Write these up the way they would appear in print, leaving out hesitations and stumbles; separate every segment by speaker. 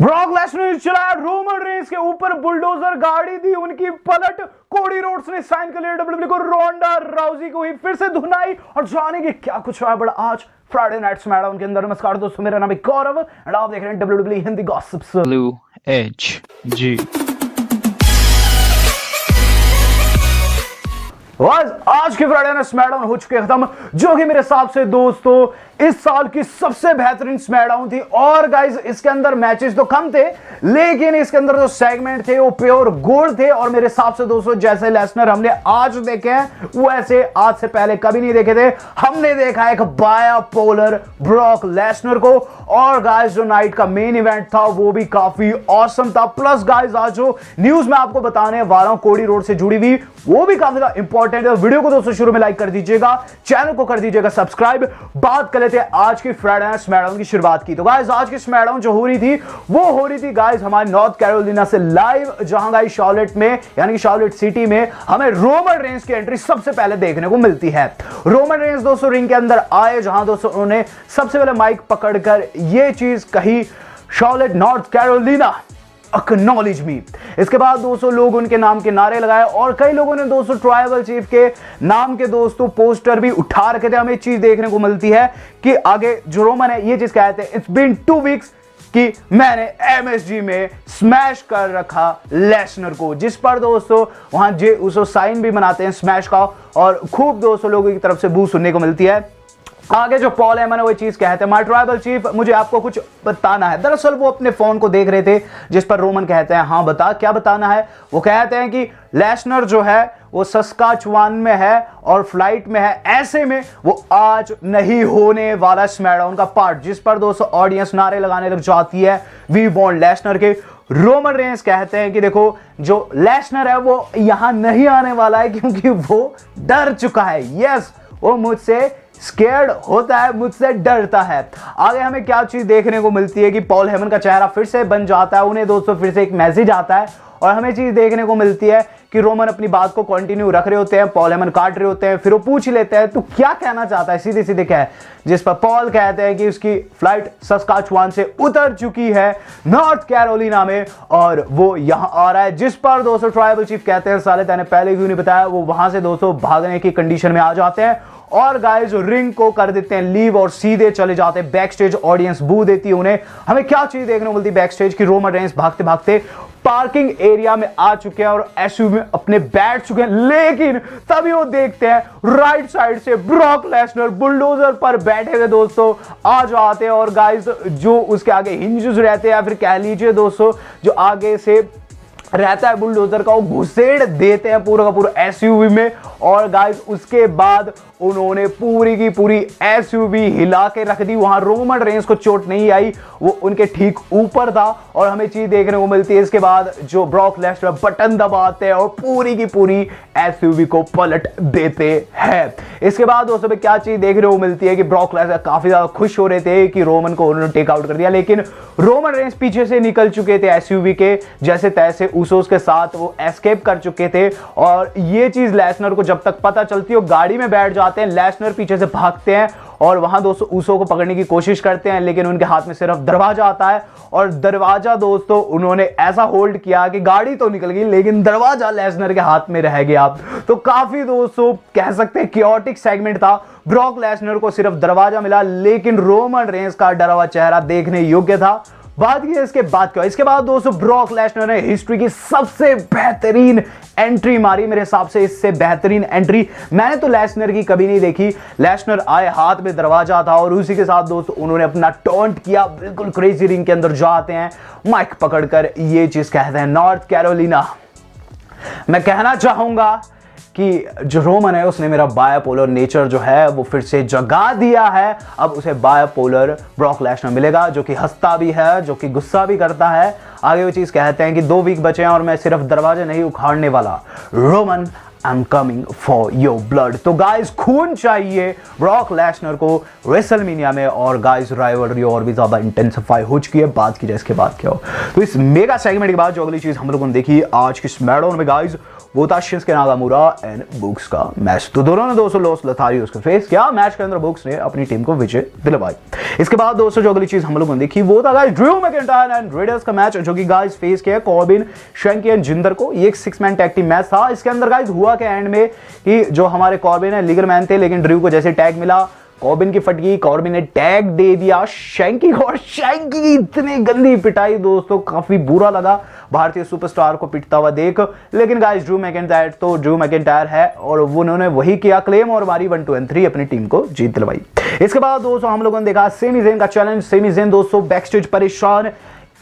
Speaker 1: Brock Lesnar ने चलाया Roman Reigns के ऊपर बुलडोजर गाड़ी दी उनकी पलट। कोडी रोड्स ने साइन कर लिया डब्ल्यूडब्ल्यूई को। रोंडा राउजी को हुई फिर से धुनाई और जानेंगे क्या कुछ हुआ बड़ा आज फ्राइडे नाइट स्मैकडाउन के अंदर। नमस्कार दोस्तों, मेरा नाम है गौरव एंड आप देख रहे हैं डब्ल्यूडब्ल्यूई हिंदी गॉसिप्स।
Speaker 2: ब्लू एज जी
Speaker 1: आज के फ्राइडे नाइट स्मैकडाउन हो चुके खत्म, जो कि मेरे हिसाब से दोस्तों इस साल की सबसे बेहतरीन स्मैकडाउन थी। और गाइस इसके अंदर मैचेस तो कम थे, लेकिन इसके अंदर जो सेगमेंट थे वो प्योर गोल्ड थे। और मेरे हिसाब से दोस्तों जैसे लेसनर हमने आज देखे हैं वैसे आज से पहले कभी नहीं देखे थे। हमने देखा एक बायपोलर ब्रॉक लेसनर को। और गाइस जो नाइट का मेन इवेंट था वो भी काफी ऑसम था। प्लस गाइस आज जो न्यूज मैं आपको बताने वाला हूं कोडी रोड से जुड़ी हुई वो भी काफी ज्यादा इंपॉर्टेंट है। वीडियो को दोस्तों शुरू में लाइक कर दीजिएगा, चैनल को कर दीजिएगा सब्सक्राइब। बात कर लेते हैं आज की फ्राइडे नाइट स्मैकडाउन की शुरुआत की। तो गाइस आज की स्मैकडाउन जो हो रही थी वो हो रही थी गाइस हमारी नॉर्थ कैरोलिना से लाइव, जहां गाइस शॉर्लेट में यानी कि शॉर्लेट सिटी में हमें रोमन रेंस की एंट्री सबसे पहले देखने को मिलती है। रोमन रेंस दोस्तों रिंग के अंदर आए, जहां दोस्तों उन्होंने सबसे पहले माइक पकड़कर यह चीज कही, शॉर्लेट नॉर्थ कैरोलिना एक्नॉलेज मी। इसके बाद दोस्तों लोग उनके नाम के नारे लगाए और कई लोगों ने दोस्तों ट्राइबल चीफ के नाम के दोस्तों पोस्टर भी उठा रखे थे। हमें चीज देखने को मिलती है कि आगे जो रोमन है ये चीज कहते हैं, इट्स बीन 2 वीक्स कि मैंने एमएसजी में स्मैश कर रखा लेसनर को, जिस पर दोस्तों वहां जे उसको साइन भी बनाते हैं स्मैश का और खूब दोस्तों लोगों की तरफ से बू सुनने को मिलती है। आगे जो पॉल हेमन है वो चीज कहते हैं, माय ट्राइबल चीफ मुझे आपको कुछ बताना है। दरअसल वो अपने फोन को देख रहे थे, जिस पर रोमन कहते हैं हाँ बता क्या बताना है। वो कहते हैं कि लेसनर जो है वो सस्काचुआन में है और फ्लाइट में है, ऐसे में वो आज नहीं होने वाला स्मैकडाउन का पार्ट। जिस पर दोस्तों ऑडियंस नारे लगाने लग जाती है वी वांट लेसनर के। रोमन रेंस कहते हैं कि देखो जो लेसनर है वो यहां नहीं आने वाला है क्योंकि वो डर चुका है। यस वो मुझसे स्केर्ड होता है, मुझसे डरता है। आगे हमें क्या चीज देखने को मिलती है कि पॉल हेमन का चेहरा फिर से बन जाता है, उन्हें दोस्तों फिर से एक मैसेज आता है और हमें चीज देखने को मिलती है कि रोमन अपनी बात को कंटिन्यू रख रहे होते हैं, पॉल हेमन काट रहे होते हैं, फिर वो पूछ लेते हैं तू क्या कहना चाहता है सीधे सीधे क्या है। जिस पर पॉल कहते हैं कि उसकी फ्लाइट सस्काचुआन से उतर चुकी है नॉर्थ कैरोलिना में और वो यहां आ रहा है। जिस पर दोस्तों ट्राइबल चीफ कहते हैं साले तैने पहले क्यों नहीं बताया। वो वहां से दोस्तों भागने की कंडीशन में आ जाते हैं और गाइस रिंग को कर देते हैं लीव और सीधे चले जाते हैं बैक स्टेज। ऑडियंस बू देती है उन्हें। हमें क्या चीज देखने को मिलती है बैक स्टेज की रोमन रेंस भागते भागते पार्किंग एरिया में आ चुके हैं और एसयूवी में अपने बैठ चुके हैं, लेकिन तभी वो देखते हैं राइट साइड से ब्रॉक लेसनर बुलडोजर पर बैठे हुए दोस्तों आ जाते हैं। और गाइस जो उसके आगे हिंजेस रहते हैं या फिर कह लीजिए दोस्तों जो आगे से रहता है बुलडोजर का, वो घुसेड़ देते हैं पूरा का पूरा एसयूवी में। और गाइस उसके बाद उन्होंने पूरी की पूरी एसयूवी हिला के रख दी। वहां रोमन रेंस को चोट नहीं आई, वो उनके ठीक ऊपर था। और हमें चीज देखने को मिलती है इसके बाद जो ब्रॉक लेसनर बटन दबाते हैं और पूरी की पूरी एसयूवी को पलट देते हैं। इसके बाद दोस्तों में क्या चीज देखने को मिलती है कि ब्रॉक लेसनर काफी ज्यादा खुश हो रहे थे कि रोमन को उन्होंने टेक आउट कर दिया, लेकिन रोमन रेंस पीछे से निकल चुके थे एसयूवी के, जैसे तैसे उसोस के साथ वो एस्केप कर चुके थे। और ये चीज लेसनर को जब तक पता चलती है वो गाड़ी में बैठ जाते हैं, लेसनर पीछे से भागते हैं और वहां दोस्तों उसो को पकड़ने की कोशिश करते हैं, लेकिन उनके हाथ में सिर्फ दरवाजा आता है। और दरवाजा दोस्तों उन्होंने ऐसा होल्ड किया कि गाड़ी तो निकल गई लेकिन दरवाजा लेसनर के हाथ में रह गया। तो काफी दोस्तों कह सकते हैं कियोटिक सेगमेंट था। ब्रॉक लेसनर को सिर्फ दरवाजा मिला, लेकिन रोमन रेंस का डरा हुआ चेहरा देखने योग्य था। बात की इसके बाद क्या, इसके बाद दोस्तों ब्रॉक लेसनर ने हिस्ट्री की सबसे बेहतरीन एंट्री मारी। मेरे हिसाब से इससे बेहतरीन एंट्री मैंने तो लेसनर की कभी नहीं देखी। लेसनर आए, हाथ में दरवाजा था और उसी के साथ दोस्तों उन्होंने अपना टॉन्ट किया, बिल्कुल क्रेजी रिंग के अंदर जाते हैं माइक पकड़कर ये चीज कहते हैं नॉर्थ कैरोलिना। मैं कहना चाहूंगा कि जो रोमन है उसने मेरा बायपोलर नेचर जो है वो फिर से जगा दिया है। अब उसे बायपोलर ब्रॉक लेसनर मिलेगा जो कि हंसता भी है, जो कि गुस्सा भी करता है। आगे वो चीज कहते हैं कि 2 वीक बचे हैं और मैं सिर्फ दरवाजे नहीं उखाड़ने वाला। Roman I am coming for your blood. तो गाइस खून चाहिए ब्रॉक लेसनर को रेसलमेनिया में। और गाइस राइवलरी और भी ज्यादा इंटेंसिफाई हो चुकी है। बात की जाए इसके बाद क्या हो, तो इस मेगा सेगमेंट के बाद जो अगली चीज हम लोगों ने देखी आज की स्मैकडाउन में गाइस वो था शिंस्के नागामुरा एंड बुक्स का मैच। तो दोनों ने दोस्तों लॉस लोथारियोस को फेस किया। मैच के अंदर बुक्स ने अपनी टीम को विजय दिलवाई। इसके बाद दोस्तों जो अगली चीज हम लोगों ने देखी वो था guys Drew McIntyre and readers का मैच, जो कि गाइस फेस किया कॉर्बिन, शैंकी एंड जिंदर को। ये एक 6 मैन टैग टीम मैच था। इसके अंदर गाइस हुआ के एंड में कि जो हमारे कॉर्बिन है लीगर मैन थे, लेकिन ड्रू को जैसे टैग मिला कॉर्बिन की फट गई, कॉर्बिन ने टैग दे दिया शैंकी को, और शैंकी की इतनी गंदी पिटाई दोस्तों, काफी बुरा लगा भारतीय सुपरस्टार को पिटता हुआ देख। लेकिन गाइस ड्रू मैकिंटायर तो ड्रू मैकिंटायर है और उन्होंने वही किया, क्लेम और मारी 1 2 and 3 अपनी टीम को जीत दिलवाई। इसके बाद दोस्तों हम लोगों ने देखा सेमी ज़ेन का चैलेंज। सेमी ज़ेन दोस्तों बैकस्टेज परेशान,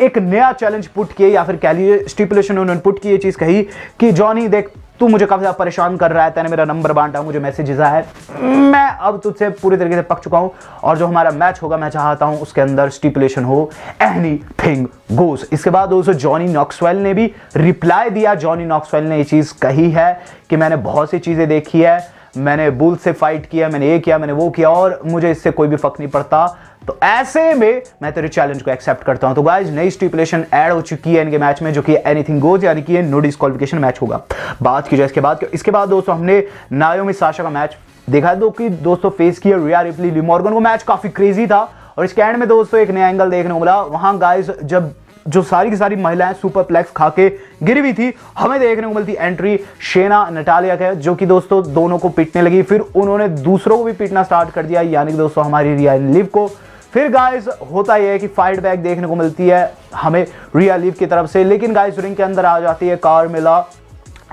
Speaker 1: एक नया चैलेंज पुट किए या फिर कह लीजिए स्टिपुलेशन उन्होंने पुट की, ये चीज कही कि जॉनी देख तू मुझे काफी ज्यादा परेशान कर रहा है, तूने मेरा नंबर बांटा, मुझे मैसेजेस आया है, मैं अब तुझसे पूरी तरीके से पक चुका हूं और जो हमारा मैच होगा मैं चाहता हूं उसके अंदर स्टिपुलेशन हो एनीथिंग गोज। इसके बाद दोस्तों जॉनी नॉक्सवेल ने भी रिप्लाई दिया। जॉनी नॉक्सवेल ने ये चीज कही है कि मैंने बहुत सी चीजें देखी है, मैंने बुल से फाइट किया, मैंने ये किया, मैंने वो किया और मुझे इससे कोई भी फर्क नहीं पड़ता, तो ऐसे में मैं तेरे चैलेंज को एक्सेप्ट करता हूं। तो गाइस नई स्टिपुलेशन ऐड हो चुकी है इनके मैच में, जो कि एनीथिंग गोज यानी कि नो डिस्क्वालिफिकेशन मैच होगा। बात की जाए इसके बाद दोस्तों हमने नाओमी साशा का मैच देखा है, कि दोस्तों फेस किया रिया रिप्ली ली मॉर्गन को। मैच काफी क्रेजी था और इसके एंड में दोस्तों एक नया एंगल देखने को मिला। वहां गाइस जब जो सारी की सारी महिलाएं सुपरप्लेक्स खा के गिरी हुई थी, हमें देखने को मिलती एंट्री शेना नटालिया का, जो कि दोस्तों दोनों को पीटने लगी, फिर उन्होंने दूसरों को भी पीटना स्टार्ट कर दिया, यानी कि दोस्तों हमारी रिया लिव को। फिर गाइस होता यह है कि फाइट बैक देखने को मिलती है हमें रिया लिव की तरफ से, लेकिन गाइस रिंग के अंदर आ जाती है कार्मेला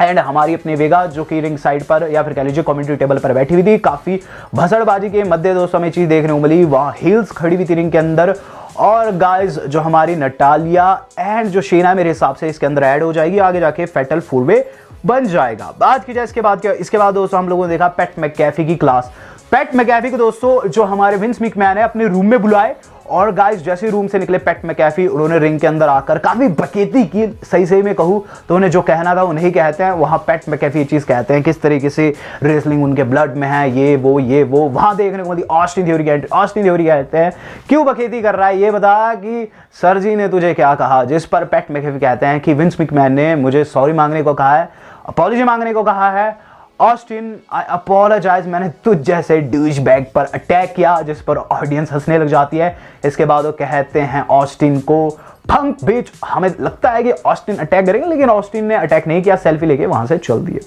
Speaker 1: एंड हमारी अपनी वेगा, जो कि रिंग साइड पर या फिर कह लीजिए कमेंट्री टेबल पर बैठी हुई थी। काफी भसड़बाजी के मध्य दोस्तों हमें चीज देखने को मिली, वहां हील्स खड़ी हुई थी रिंग के अंदर, और गाइस जो हमारी नटालिया एंड जो शेना मेरे हिसाब से इसके अंदर ऐड हो जाएगी, आगे जाके फैटल 4-वे बन जाएगा। बात की जाए इसके बाद दोस्तों हम लोगों ने देखा पैट मैकैफी की क्लास। पैट मैकैफी को दोस्तों जो हमारे विंस मैकमैन है अपने रूम में बुलाए, और गाइस जैसे रूम से निकले पैट मैकैफी, उन्होंने रिंग के अंदर आकर काफी बकेती की। सही में कहूं तो उन्हें जो कहना था वो नहीं कहते हैं, वहां पैट मैकैफी ये चीज कहते हैं किस तरीके से रेसलिंग उनके ब्लड में है, ये वो वहां देखने को मिली ऑस्टिन थ्योरी कहते हैं क्यों बकेती कर रहा है ये बता कि सर जी ने तुझे क्या कहा, जिस पर पैट मैकैफी कहते हैं कि विंस मैकमैन ने मुझे सॉरी मांगने को कहा है, अपॉलॉजी मांगने को कहा है। ऑस्टिन आई अपोलोजाइज, मैंने तुझ जैसे डूज बैग पर अटैक किया, जिस पर ऑडियंस हंसने लग जाती है। इसके बाद वो कहते हैं ऑस्टिन को फंक बीच। हमें लगता है कि ऑस्टिन अटैक करेंगे, लेकिन ऑस्टिन ने अटैक नहीं किया, सेल्फी लेके वहां से चल दिए।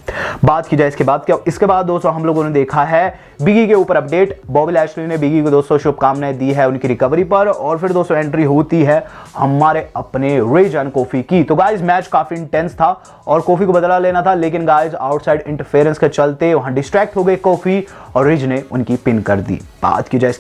Speaker 1: बात की जाए इसके बाद दोस्तों हम लोगों ने देखा है बिगी के ऊपर अपडेट। बॉबी लैशली ने बिगी को दोस्तों शुभकामनाएं दी है उनकी रिकवरी पर, और फिर दोस्तों एंट्री होती है हमारे अपने रिज एंड कोफी की। तो गाइस मैच काफी इंटेंस था और कोफी को बदला लेना था, लेकिन गाइस आउटसाइड इंटरफेरेंस के चलते वहां डिस्ट्रैक्ट हो गए कोफी और रिज ने उनकी पिन कर दी। बात की जाए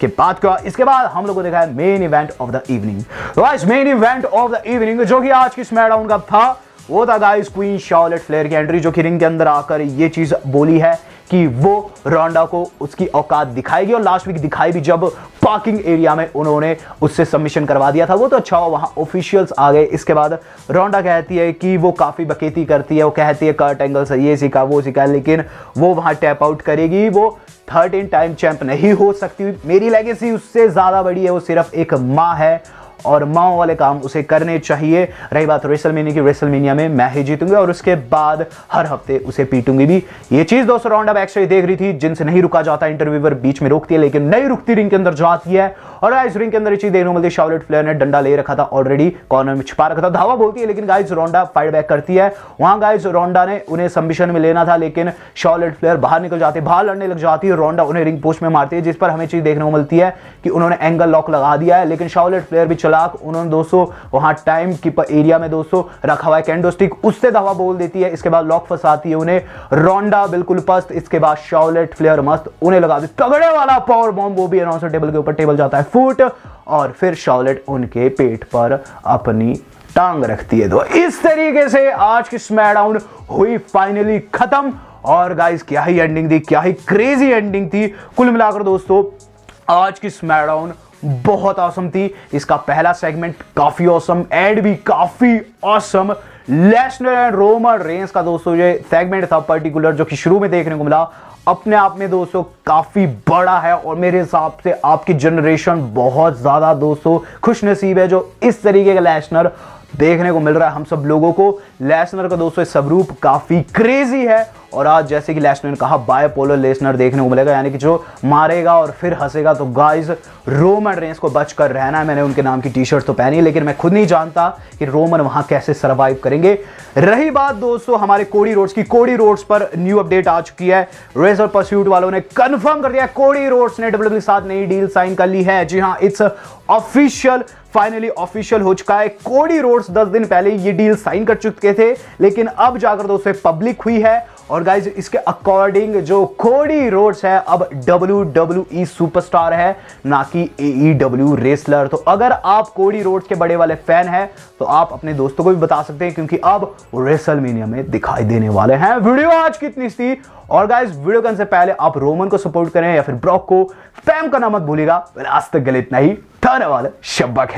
Speaker 1: इसके बाद हम लोगों ने देखा है main event of the evening. Guys main event of the evening जो कि आज की स्मैकडाउन का था, वो था गाइस क्वीन शार्लेट फ्लेयर की एंट्री, जो कि रिंग के अंदर आकर ये चीज बोली है कि वो रोंडा को उसकी औकात दिखाएगी, और लास्ट वीक दिखाई भी जब पार्किंग एरिया में उन्होंने उससे सबमिशन करवा दिया था। वो तो अच्छा हुआ वहां ऑफिशियल्स आ गए। इसके बाद रोंडा कहती है कि वो काफी बकेती करती है, वो कहती है कर्ट एंगल से ये सीखा वो सीखा, लेकिन वो वहां टैप आउट करेगी। वो 13 टाइम चैंप नहीं हो सकती, मेरी लेगेसी उससे ज्यादा बड़ी है, वो सिर्फ एक माँ है और माँ वाले काम उसे करने चाहिए। रही बात रेसलमेनिया की, रेसलमेनिया में मैं ही जीतूंगी और उसके बाद हर हफ्ते उसे पीटूंगी भी। ये चीज दोस्तों रोंडा बैकस्टेज देख रही थी, जिनसे नहीं रुका जाता, इंटरव्यूअर बीच में रोकती है, लेकिन नहीं रुकती, रिंग के अंदर जाती है। और गाइस रिंग के अंदर ये चीज देखने को मिलती है, शार्लेट फ्लेयर ने डंडा ले रखा था ऑलरेडी, कॉर्नर में छिपा रखा था, धावा बोलती है, लेकिन गाइस रोंडा फाइट बैक करती है। वहां गाइस रोंडा ने उन्हें सबमिशन में लेना था, लेकिन शार्लेट फ्लेयर बाहर निकल जाती है, बाहर लड़ने लग जाती है, रोंडा उन्हें रिंग पोस्ट में मारती है, जिस पर हमें चीज देखने को मिलती है कि उन्होंने एंगल लॉक लगा दिया है। लेकिन शार्लेट फ्लेयर भी चालाक, उन्होंने दोस्तों वहां टाइम कीपर एरिया में दोस्तों रखा हुआ है कैंडो स्टिक, उससे धावा बोल देती है। इसके बाद लॉक फंसाती है उन्हें, रोंडा बिल्कुल पस्त। इसके बाद शार्लेट फ्लेयर मस्त उन्हें लगा दी तगड़े वाला पावर बॉम्ब, वो भी अनाउंसर टेबल के ऊपर, टेबल जाता है फुट, और फिर शार्लेट उनके पेट पर अपनी टांग रखती है। तो इस तरीके से आज की स्मैकडाउन हुई फाइनली खत्म। और गाइस क्या ही एंडिंग थी, क्या ही क्रेजी एंडिंग थी। कुल मिलाकर दोस्तों आज की स्मैकडाउन बहुत ऑसम थी। इसका पहला सेगमेंट काफी ऑसम, एड भी काफी awesome. Lesnar and Roman Reigns का दोस्तों ये सेगमेंट था पर्टिकुलर, जो कि शुरू में देखने को मिला, अपने आप में दोस्तों काफी बड़ा है। और मेरे हिसाब से आपकी जनरेशन बहुत ज्यादा दोस्तों खुशनसीब है जो इस तरीके का लेसनर देखने को मिल रहा है हम सब लोगों को। लेसनर का दोस्तों सब रूप काफी क्रेजी है और आज जैसे कि लेसनर ने कहा बायपोलर लेसनर देखने को मिलेगा, यानी कि जो मारेगा और फिर हंसेगा। तो गाइस रोमन रेंस को बचकर रहना है। मैंने उनके नाम की टी शर्ट तो पहनी है, लेकिन मैं खुद नहीं जानता कि रोमन वहां कैसे सरवाइव करेंगे। रही बात दोस्तों हमारे कोडी रोड्स की, कोडी रोड्स पर न्यू अपडेट आ चुकी है। रेजर परस्यूट वालों ने कंफर्म कर दिया कोडी रोड्स ने WWE के साथ नई डील साइन कर ली है। जी हां, इट्स ऑफिशियल, फाइनली ऑफिशियल हो चुका है। कोडी रोड्स 10 दिन पहले ये डील साइन कर चुके थे, लेकिन अब जाकर दोस्तों पब्लिक हुई है। और गाइज इसके अकॉर्डिंग जो कोडी रोड्स है अब WWE सुपरस्टार है, ना कि AEW रेसलर। तो अगर आप कोडी रोड्स के बड़े वाले फैन हैं तो आप अपने दोस्तों को भी बता सकते हैं, क्योंकि अब रेसलमेनिया में दिखाई देने वाले हैं। वीडियो आज कितनी थी। और गाइज वीडियो करने से पहले आप रोमन को सपोर्ट करें या फिर ब्रॉक को, फैम करना मत भूलिएगा। आज तक के लिए इतना ही। धन्यवाद, शब्बक है।